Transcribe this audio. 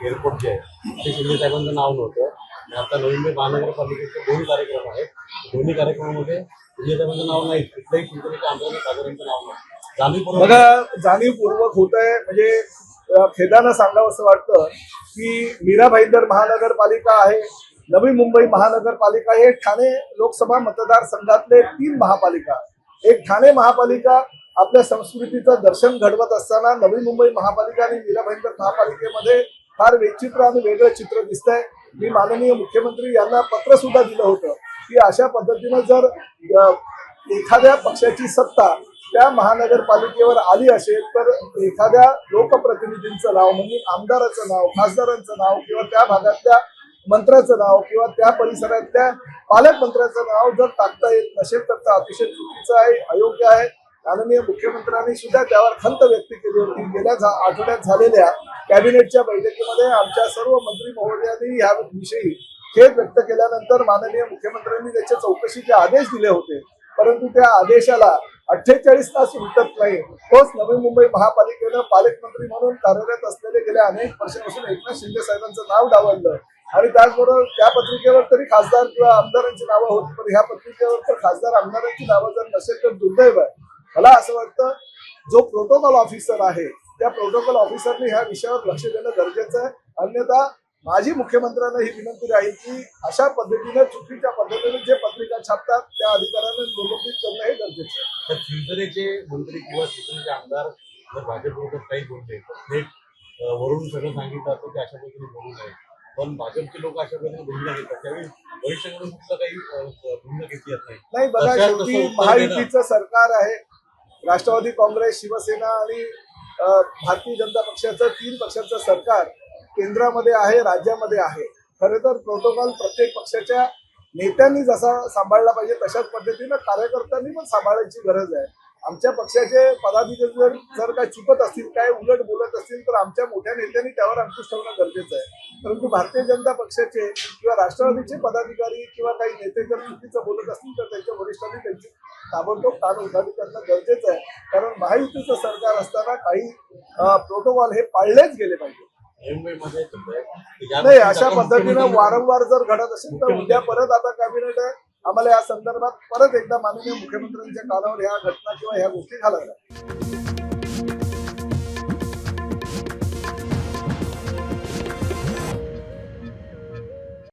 Airport जे आहे ते शिंदे साहेबांचं नाव नव्हतं आणि आता नवी मुंबई महानगरपालिकेचे 2 कार्यक्रम आहेत. दोन्ही कार्यक्रमामध्ये शिंदे साहेबांचं नाव नाही, कुठल्याही चिंतनेच्या आमदारांनी खासदारांचं नाव नाही. जाणीवपूर्वक बघा जाणीवपूर्वक होत आहे. म्हणजे खेदानं सांगावं असं वाटतं की मीरा भाईंदर महानगरपालिका आहे, नवी मुंबई महानगरपालिका हे ठाणे लोकसभा मतदारसंघातले 3 महापालिका. एक ठाणे महापालिका आपल्या संस्कृतीचं दर्शन घडवत असताना नवी मुंबई महापालिका आणि मीरा भाईंदर महापालिकेमध्ये फार विचित्र आणि वेगळं चित्र दिसतंय. मी माननीय मुख्यमंत्री यांना पत्र सुद्धा दिलं होतं की अशा पद्धतीनं जर एखाद्या पक्षाची सत्ता त्या महानगरपालिकेवर आली असेल तर एखाद्या लोकप्रतिनिधींचं नाव म्हणजे आमदाराचं नाव, खासदारांचं नाव किंवा त्या भागातल्या मंत्र्याचं नाव किंवा त्या परिसरातल्या पालकमंत्र्याचं नाव जर टाकता येत नसेल तर ते अतिशय चुकीचं आहे, अयोग्य आहे. माननीय मुख्यमंत्र्यांनी सुद्धा त्यावर खंत व्यक्त केली होती. गेल्या आठवड्यात झालेल्या कॅबिनेटच्या बैठकीमध्ये आमच्या सर्व मंत्री महोदयांनी याविषयी खेद व्यक्त केल्यानंतर माननीय मुख्यमंत्र्यांनी त्याच्या चौकशीचे आदेश दिले होते. परंतु त्या आदेशाला 48 तास उलटत नाही. तोच नवी मुंबई महापालिकेनं पालकमंत्री म्हणून कार्यरत असलेले गेल्या अनेक वर्षांपासून एकनाथ शिंदे साहेबांचं नाव डावललं आणि त्याचबरोबर त्या पत्रिकेवर तरी खासदार किंवा आमदारांची नावं होती, पण ह्या पत्रिकेवर तर खासदार आमदारांची नावं जर नसेल तर दुर्दैव आहे. मला असं वाटतं जो प्रोटोकॉल ऑफिसर आहे त्या प्रोटोकॉल ऑफिसरने ह्या विषयावर लक्ष देणं गरजेचं आहे. अन्यथा माझी मुख्यमंत्र्यांना ही विनंती राहील की अशा पद्धतीने चुकीच्या पद्धतीने जे पत्रिका छापतात त्या अधिकाऱ्यांना निलंबित करणं हे गरजेचं आहे. तर शिवसेनेचे मंत्री किंवा शिवसेनेचे आमदार जर भाजपबरोबर काही बोलले तर थेट वरून सगळं सांगितलं असतं की अशा पद्धतीने बोलू नये, पण भाजपचे लोक अशा पद्धतीने भूमिका घेतात त्यावेळी वरिष्ठांकडून सुद्धा काही भूमिका घेतली जात नाही. बघा शेवटी महायुतीचं सरकार आहे. राष्ट्रवादी काँग्रेस, शिवसेना आणि भारतीय जनता पक्षाचं 3 पक्षाचं सरकार केंद्रामध्ये आहे, राज्यामध्ये आहे. खरं तर प्रोटोकॉल प्रत्येक पक्षाच्या नेत्यांनी जसा सांभाळला पाहिजे तशाच पद्धतीनं कार्यकर्त्यांनी पण सांभाळायची गरज आहे. आमच्या पक्षाचे पदाधिकारी जर काय चुकत असतील, काय उलट बोलत असतील तर आमच्या मोठ्या नेत्यांनी त्यावर अंकुश ठेवणं गरजेचं आहे. परंतु भारतीय जनता पक्षाचे किंवा राष्ट्रवादीचे पदाधिकारी किंवा काही नेते जर चुकीचं बोलत असतील तर त्यांच्या वरिष्ठांनी त्यांची ताबडतोब कान उघाडी करणं गरजेचं आहे. कारण महायुतीचं सरकार असताना काही प्रोटोकॉल हे पाळलेच गेले पाहिजे. नाही अशा पद्धतीनं वारंवार जर घडत असेल तर उद्या परत आता कॅबिनेट आहे. आम्हाला या संदर्भात परत एकदा माननीय मुख्यमंत्र्यांच्या कानावर ह्या घटना किंवा ह्या गोष्टी घालाव्या.